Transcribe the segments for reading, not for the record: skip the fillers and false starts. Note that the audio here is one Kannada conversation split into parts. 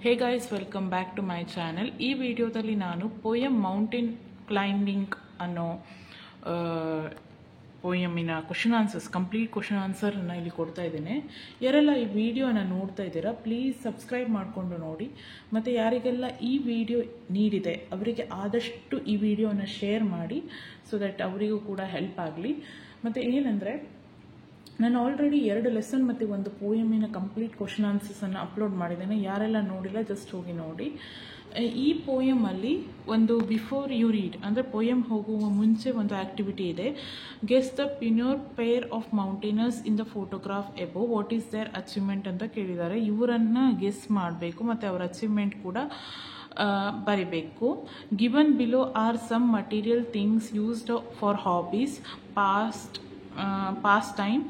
Hey guys, welcome back to my channel. ಈ ವಿಡಿಯೋದಲ್ಲಿ ನಾನು ಪೋಯಮ್ ಮೌಂಟೇನ್ ಕ್ಲೈಂಬಿಂಗ್ ಅನ್ನೋ ಪೋಯಮಿನ ಕ್ವಶನ್ ಆನ್ಸರ್ಸ್, ಕಂಪ್ಲೀಟ್ ಕ್ವಶನ್ ಆನ್ಸರನ್ನು ಇಲ್ಲಿ ಕೊಡ್ತಾ ಇದ್ದೇನೆ. ಯಾರೆಲ್ಲ ಈ ವಿಡಿಯೋನ ನೋಡ್ತಾ ಇದ್ದೀರಾ, ಪ್ಲೀಸ್ ಸಬ್ಸ್ಕ್ರೈಬ್ ಮಾಡಿಕೊಂಡು ನೋಡಿ. ಮತ್ತು ಯಾರಿಗೆಲ್ಲ ಈ ವಿಡಿಯೋ ನೀಡಿದೆ ಅವರಿಗೆ ಆದಷ್ಟು ಈ ವಿಡಿಯೋನ ಶೇರ್ ಮಾಡಿ, ಸೊ ದಟ್ ಅವರಿಗೂ ಕೂಡ ಹೆಲ್ಪ್ ಆಗಲಿ. ಮತ್ತು ಏನಂದರೆ, ನಾನು ಆಲ್ರೆಡಿ 2 ಲೆಸನ್ ಮತ್ತು ಒಂದು ಪೋಯಮಿನ ಕಂಪ್ಲೀಟ್ ಕ್ವಶನ್ ಆನ್ಸರ್ಸನ್ನು ಅಪ್ಲೋಡ್ ಮಾಡಿದ್ದೇನೆ. ಯಾರೆಲ್ಲ ನೋಡಿಲ್ಲ ಜಸ್ಟ್ ಹೋಗಿ ನೋಡಿ. ಈ ಪೋಯಮಲ್ಲಿ ಒಂದು ಬಿಫೋರ್ ಯು ರೀಡ್ ಅಂದರೆ ಪೋಯಮ್ ಹೋಗುವ ಮುಂಚೆ ಒಂದು ಆ್ಯಕ್ಟಿವಿಟಿ ಇದೆ. ಗೆಸ್ ದ ಪಿನ್ಯೂರ್ pair of mountaineers in the photograph above, what is their achievement ಅಂತ ಕೇಳಿದ್ದಾರೆ. ಇವರನ್ನು ಗೆಸ್ ಮಾಡಬೇಕು ಮತ್ತು ಅವರ ಅಚೀವ್ಮೆಂಟ್ ಕೂಡ ಬರಿಬೇಕು. Given below are some material things used for hobbies, past time,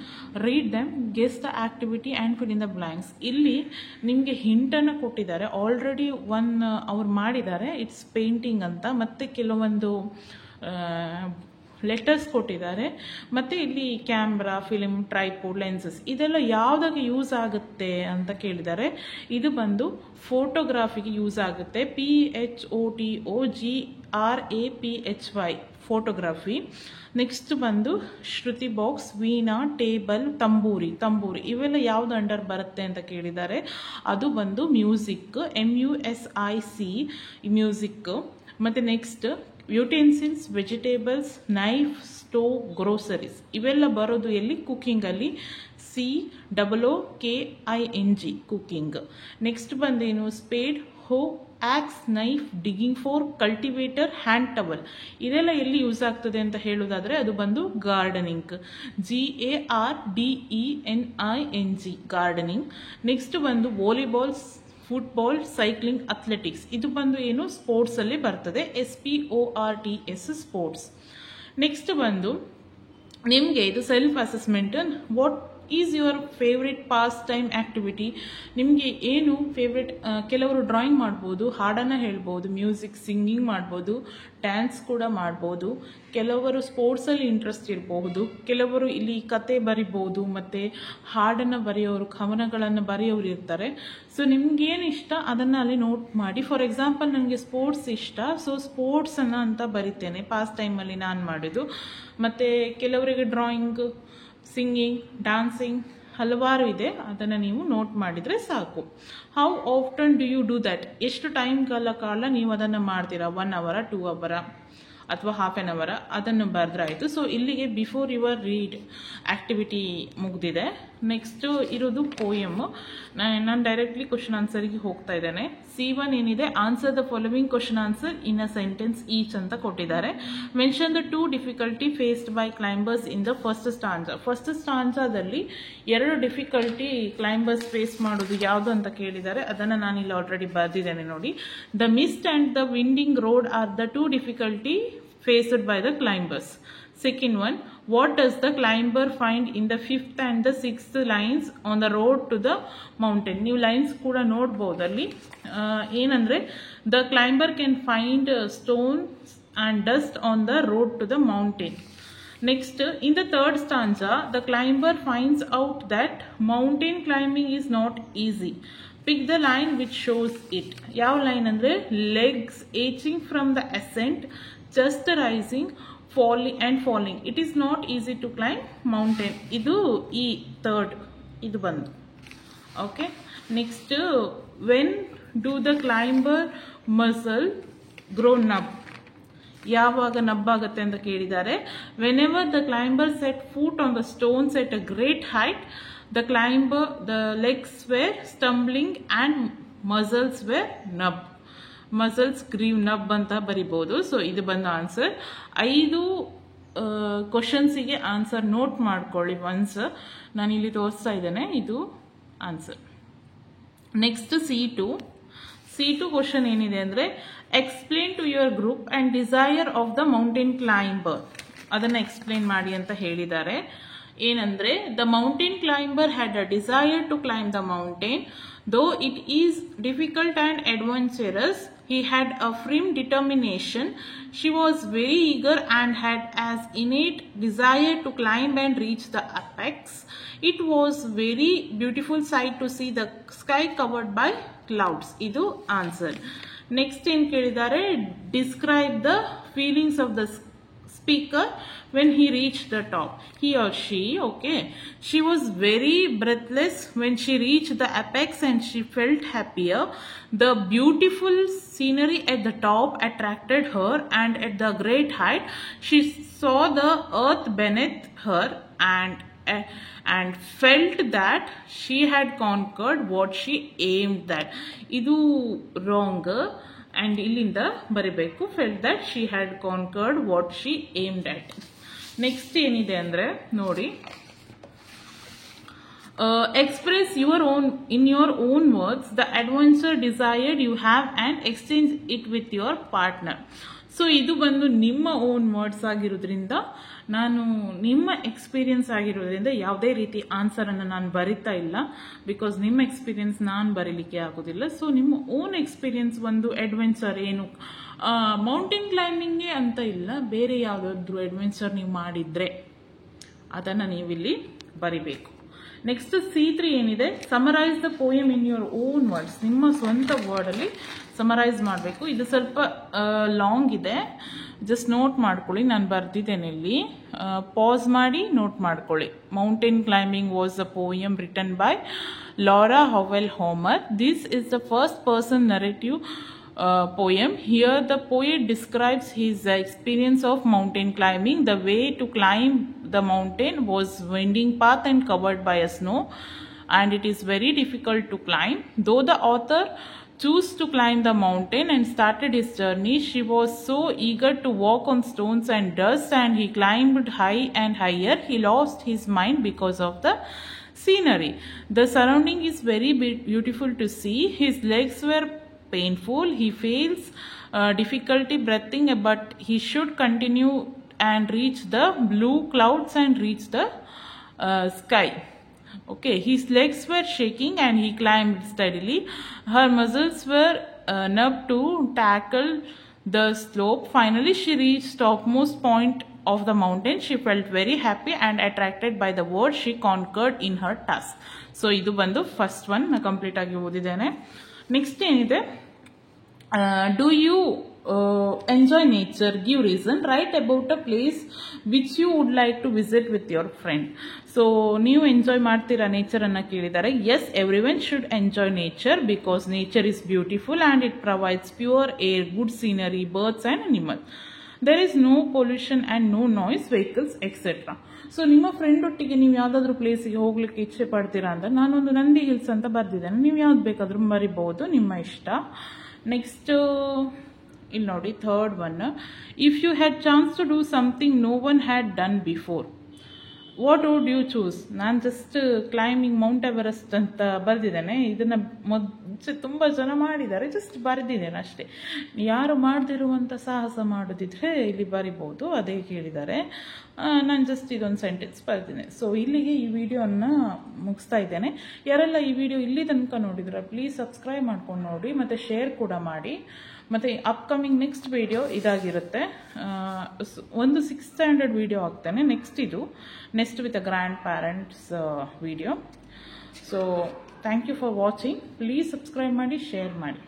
read them, guess the activity and fill in the blanks. ಇಲ್ಲಿ ನಿಮಗೆ ಹಿಂಟನ್ನು ಕೊಟ್ಟಿದ್ದಾರೆ. ಆಲ್ರೆಡಿ ಅವ್ರು ಮಾಡಿದ್ದಾರೆ, ಇಟ್ಸ್ ಪೇಂಟಿಂಗ್ ಅಂತ. ಮತ್ತು ಕೆಲವೊಂದು ಲೆಟರ್ಸ್ ಕೊಟ್ಟಿದ್ದಾರೆ. ಮತ್ತು ಇಲ್ಲಿ ಕ್ಯಾಮ್ರಾ, ಫಿಲ್ಮ್, ಟ್ರೈಪೋಡ್, ಲೆನ್ಸಸ್ ಇದೆಲ್ಲ ಯಾವುದಾಗಿ ಯೂಸ್ ಆಗುತ್ತೆ ಅಂತ ಕೇಳಿದ್ದಾರೆ. ಇದು ಬಂದು ಫೋಟೋಗ್ರಾಫಿಗೆ ಯೂಸ್ ಆಗುತ್ತೆ. PHOTOGRAPHY photography. ನೆಕ್ಸ್ಟ್ ಬಂದು ಶ್ರುತಿ ಬಾಕ್ಸ್, ವೀಣಾ, ಟೇಬಲ್, ತಂಬೂರಿ ಇವೆಲ್ಲ ಯಾವ್ದು ಅಂಡರ್ ಬರುತ್ತೆ ಅಂತ ಕೇಳಿದ್ದಾರೆ. ಅದು ಬಂದು ಮ್ಯೂಸಿಕ್, MUSIC ಮ್ಯೂಸಿಕ್. ಮತ್ತು next utensils, vegetables, knife, stove, groceries ಇವೆಲ್ಲ ಬರೋದು ಎಲ್ಲಿ? ಕುಕ್ಕಿಂಗಲ್ಲಿ. COOKING cooking. ನೆಕ್ಸ್ಟ್ ಬಂದೇನು? Spade, hoe, axe, knife, digging fork, cultivator, hand towel ಇದೆಲ್ಲ ಎಲ್ಲಿ ಯೂಸ್ ಆಗ್ತದೆ ಅಂತ ಹೇಳೋದಾದರೆ ಅದು ಬಂದು ಗಾರ್ಡನಿಂಗ್, GARDENING ಗಾರ್ಡನಿಂಗ್. ನೆಕ್ಸ್ಟ್ ಬಂದು ವಾಲಿಬಾಲ್, ಫುಟ್ಬಾಲ್, ಸೈಕ್ಲಿಂಗ್, ಅಥ್ಲೆಟಿಕ್ಸ್ ಇದು ಬಂದು ಏನು? ಸ್ಪೋರ್ಟ್ಸಲ್ಲಿ ಬರ್ತದೆ. SPORTS sports. ನೆಕ್ಸ್ಟ್ ಬಂದು ನಿಮಗೆ ಇದು self assessment. What is your favourite past time activity? ನಿಮಗೆ ಏನು ಫೇವ್ರೆಟ್? ಕೆಲವರು ಡ್ರಾಯಿಂಗ್ ಮಾಡ್ಬೋದು, ಹಾಡನ್ನು ಹೇಳ್ಬೋದು, ಮ್ಯೂಸಿಕ್, ಸಿಂಗಿಂಗ್ ಮಾಡ್ಬೋದು, ಡ್ಯಾನ್ಸ್ ಕೂಡ ಮಾಡ್ಬೋದು. ಕೆಲವರು ಸ್ಪೋರ್ಟ್ಸಲ್ಲಿ ಇಂಟ್ರೆಸ್ಟ್ ಇರಬಹುದು, ಕೆಲವರು ಇಲ್ಲಿ ಕತೆ ಬರಿಬೋದು, ಮತ್ತು ಹಾಡನ್ನು ಬರೆಯೋರು, ಕವನಗಳನ್ನು ಬರೆಯೋರು ಇರ್ತಾರೆ. ಸೊ ನಿಮ್ಗೇನು ಇಷ್ಟ ಅದನ್ನು ಅಲ್ಲಿ ನೋಟ್ ಮಾಡಿ. ಫಾರ್ ಎಕ್ಸಾಂಪಲ್ ನನಗೆ ಸ್ಪೋರ್ಟ್ಸ್ ಇಷ್ಟ, ಸೊ ಸ್ಪೋರ್ಟ್ಸನ್ನು ಅಂತ ಬರಿತೇನೆ ಪಾಸ್ಟ್ ಟೈಮಲ್ಲಿ ನಾನು ಮಾಡಿದ್ದು. ಮತ್ತು ಕೆಲವರಿಗೆ ಡ್ರಾಯಿಂಗ್, ಸಿಂಗಿಂಗ್, ಡ್ಯಾನ್ಸಿಂಗ್ ಹಲವಾರು ಇದೆ, ಅದನ್ನು ನೀವು ನೋಟ್ ಮಾಡಿದರೆ ಸಾಕು. How often do you do that? ಎಷ್ಟು ಟೈಮ್ಗಳ ಕಾಲ ನೀವು ಅದನ್ನು ಮಾಡ್ತೀರಾ? 1 ಅವರ, 2 ಅವರ ಅಥವಾ ಹಾಫ್ ಆನ್ ಅವರ ಅದನ್ನು ಬರೆದ್ರಾಯಿತು. ಸೊ ಇಲ್ಲಿಗೆ ಬಿಫೋರ್ ಯುವರ್ ರೀಡ್ ಆ್ಯಕ್ಟಿವಿಟಿ ಮುಗಿದಿದೆ. ನೆಕ್ಸ್ಟು ಇರೋದು ಪೋಯಮ್. ನಾನು ಡೈರೆಕ್ಟ್ಲಿ ಕ್ವಶನ್ ಆನ್ಸರಿಗೆ ಹೋಗ್ತಾ ಇದ್ದೇನೆ. C1 ಏನಿದೆ? Answer the following question answer in a sentence each ಅಂತ ಕೊಟ್ಟಿದ್ದಾರೆ. Mention the 2 difficulty faced by climbers in the first stanza. First ಸ್ಟಾಂಜಾದಲ್ಲಿ 2 ಡಿಫಿಕಲ್ಟಿ ಕ್ಲೈಂಬರ್ಸ್ ಫೇಸ್ ಮಾಡೋದು ಯಾವುದು ಅಂತ ಕೇಳಿದ್ದಾರೆ. ಅದನ್ನು ನಾನು ಇಲ್ಲಿ ಆಲ್ರೆಡಿ ಬರೆದಿದ್ದೇನೆ ನೋಡಿ. The mist and the winding road are the 2 difficulty faced by the climbers. Second one, what does the climber find in the 5th and the 6th lines on the road to the mountain? ನೀವು ಲೈನ್ಸ್ ಕೂಡ ನೋಡ್ಬೋದು ಅಲ್ಲಿ. ಏನಂದರೆ, the climber can find stones and dust on the road to the mountain. Next, in the third stanza, the climber finds out that mountain climbing is not easy. Pick the line which shows it. ಯಾವ ಲೈನ್ ಅಂದರೆ, legs aching from the ascent, just rising, falling. It is not easy to climb mountain. ಇದು ಈ ಥರ್ಡ್ ಇದು ಬಂದು. Okay. Next, when do the climber muscle grow numb? ಯಾವಾಗ ನಬ್ಬಾಗುತ್ತೆ ಅಂತ ಕೇಳಿದ್ದಾರೆ. whenever the climber set foot on the stones at a great height, the legs were stumbling and muscles were numb. Muscles grieve numb ಅಂತ ಬರಿಬೋದು. ಸೊ ಇದು ಬಂದು ಆನ್ಸರ್. 5 ಕ್ವಶನ್ಸಿಗೆ ಆನ್ಸರ್ ನೋಟ್ ಮಾಡ್ಕೊಳ್ಳಿ ಒನ್ಸ್. ನಾನಿಲ್ಲಿ ತೋರಿಸ್ತಾ ಇದ್ದೇನೆ, ಇದು ಆನ್ಸರ್. ನೆಕ್ಸ್ಟ್ C2 ಕ್ವಶನ್ ಏನಿದೆ ಅಂದರೆ, explain to your group and desire of the mountain climber. ಅದನ್ನು ಎಕ್ಸ್ಪ್ಲೇನ್ ಮಾಡಿ ಅಂತ ಹೇಳಿದ್ದಾರೆ. ಏನಂದರೆ, the mountain climber had a desire to climb the mountain. Though it is difficult and adventurous, he had a firm determination. She was very eager and had as innate desire to climb and reach the apex. It was very beautiful sight to see the sky covered by clouds. ಇದು ಆನ್ಸರ್. ನೆಕ್ಸ್ಟ್ ಏನು ಕೇಳಿದ್ದಾರೆ, describe the feelings of the speaker when he reached the top. He or she, okay, she was very breathless when she reached the apex and she felt happier. The beautiful scenery at the top attracted her, and at the great height she saw the earth beneath her and felt that she had conquered what she aimed at. Idu wrong. And ಇಲ್ಲಿಂದ ಬರಿಬೇಕು, felt that she had conquered what she aimed at. Next ಏನಿದೆ ಅಂದರೆ ನೋಡಿ, express your own in your own words the adventure desired you have and exchange it with your partner. So ಇದು ಬಂದು ನಿಮ್ಮ ಓನ್ ವರ್ಡ್ಸ್ ಆಗಿರೋದ್ರಿಂದ, ನಾನು ನಿಮ್ಮ ಎಕ್ಸ್ಪೀರಿಯನ್ಸ್ ಆಗಿರೋದ್ರಿಂದ ಯಾವುದೇ ರೀತಿ ಆನ್ಸರನ್ನು ನಾನು ಬರಿತಾ ಇಲ್ಲ, ಬಿಕಾಸ್ ನಿಮ್ಮ ಎಕ್ಸ್ಪೀರಿಯನ್ಸ್ ನಾನು ಬರೀಲಿಕ್ಕೆ ಆಗೋದಿಲ್ಲ. ಸೊ ನಿಮ್ಮ ಓನ್ ಎಕ್ಸ್ಪೀರಿಯನ್ಸ್ ಒಂದು ಅಡ್ವೆಂಚರ್ ಏನು, ಮೌಂಟೇನ್ ಕ್ಲೈಂಬಿಂಗ್ಗೆ ಅಂತ ಇಲ್ಲ, ಬೇರೆ ಯಾವುದಾದ್ರೂ ಅಡ್ವೆಂಚರ್ ನೀವು ಮಾಡಿದರೆ ಅದನ್ನು ನೀವಿಲ್ಲಿ ಬರಿಬೇಕು. ನೆಕ್ಸ್ಟ್ C3 ಏನಿದೆ, summarise the poem in your own words. ನಿಮ್ಮ ಸ್ವಂತ ವರ್ಡಲ್ಲಿ ಸಮರೈಸ್ ಮಾಡಬೇಕು. ಇದು ಸ್ವಲ್ಪ ಲಾಂಗ್ ಇದೆ, ಜಸ್ಟ್ ನೋಟ್ ಮಾಡ್ಕೊಳ್ಳಿ, ನಾನು ಬರ್ದಿದ್ದೇನೆ ಇಲ್ಲಿ, ಪಾಸ್ ಮಾಡಿ ನೋಟ್ ಮಾಡ್ಕೊಳ್ಳಿ. Mountain climbing was a poem written by Laura Howell Homer. This is the first person narrative poem. Here the poet describes his experience of mountain climbing. The way to climb the mountain was winding path and covered by a snow, and it is very difficult to climb. Though the author chose to climb the mountain and started his journey, she was so eager to walk on stones and dust, and he climbed high and higher. He lost his mind because of the scenery. The surrounding is very beautiful to see. His legs were painful. He feels difficulty breathing, but he should continue and reach the blue clouds and reach the sky. Okay, his legs were shaking and he climbed steadily. Her muscles were numb to tackle the slope. Finally she reached topmost point of the mountain. She felt very happy and attracted by the world she conquered in her task. So idu bandu first one na complete agi odidene. Next ಏನಿದೆ, do you enjoy nature, give reason, write about a place which you would like to visit with your friend. So ನೀವು ಎಂಜಾಯ್ ಮಾಡ್ತೀರಾ ನೇಚರನ್ನು ಕೇಳಿದ್ದಾರೆ. Yes, everyone should enjoy nature because nature is beautiful and it provides pure air, good scenery, birds and animal. There is no pollution and no noise, vehicles etcetera. So ನಿಮ್ಮ ಫ್ರೆಂಡ್ ಒಟ್ಟಿಗೆ ನೀವು ಯಾವುದಾದ್ರೂ ಪ್ಲೇಸಿಗೆ ಹೋಗ್ಲಿಕ್ಕೆ ಇಚ್ಛೆ ಪಡ್ತೀರಾ ಅಂತ ನಾನೊಂದು ನಂದಿ ಹಿಲ್ಸ್ ಅಂತ ಬರ್ದಿದ್ದೇನೆ, ನೀವು ಯಾವ್ದು ಬೇಕಾದ್ರೂ ಬರಿಬಹುದು, ನಿಮ್ಮ ಇಷ್ಟ. ನೆಕ್ಸ್ಟ್ ಇಲ್ಲಿ ನೋಡಿ, third one, if you had chance to do something no one had done before, what would you choose? ನಾನು ಜಸ್ಟ್ ಕ್ಲೈಂಬಿಂಗ್ ಮೌಂಟ್ ಎವರೆಸ್ಟ್ ಅಂತ ಬರೆದಿದ್ದೇನೆ. ಇದನ್ನು ಮುಂಚೆ ತುಂಬ ಜನ ಮಾಡಿದ್ದಾರೆ, ಜಸ್ಟ್ ಬರೆದಿದ್ದೇನೆ ಅಷ್ಟೇ. ಯಾರು ಮಾಡದಿರುವಂಥ ಸಾಹಸ ಮಾಡೋದಿದ್ರೆ ಇಲ್ಲಿ ಬರಿಬೋದು, ಅದೇ ಕೇಳಿದ್ದಾರೆ. ನಾನು ಜಸ್ಟ್ ಇದೊಂದು ಸೆಂಟೆನ್ಸ್ ಬರೆದಿದ್ದೇನೆ. ಸೊ ಇಲ್ಲಿಗೆ ಈ ವಿಡಿಯೋನ ಮುಗಿಸ್ತಾ ಇದ್ದೇನೆ. ಯಾರೆಲ್ಲ ಈ ವಿಡಿಯೋ ಇಲ್ಲಿ ತನಕ ನೋಡಿದ್ರೆ ಪ್ಲೀಸ್ ಸಬ್ಸ್ಕ್ರೈಬ್ ಮಾಡ್ಕೊಂಡು ನೋಡಿ, ಮತ್ತು ಶೇರ್ ಕೂಡ ಮಾಡಿ. ಮತ್ತು ಅಪ್ಕಮಿಂಗ್ ನೆಕ್ಸ್ಟ್ ವಿಡಿಯೋ ಇದಾಗಿರುತ್ತೆ, ಒಂದು 6th ಸ್ಟ್ಯಾಂಡರ್ಡ್ ವಿಡಿಯೋ ಆಗ್ತಾನೆ ನೆಕ್ಸ್ಟ್, ಇದು next with a grandparents video. So thank you for watching. Please subscribe ಮಾಡಿ, ಶೇರ್ ಮಾಡಿ.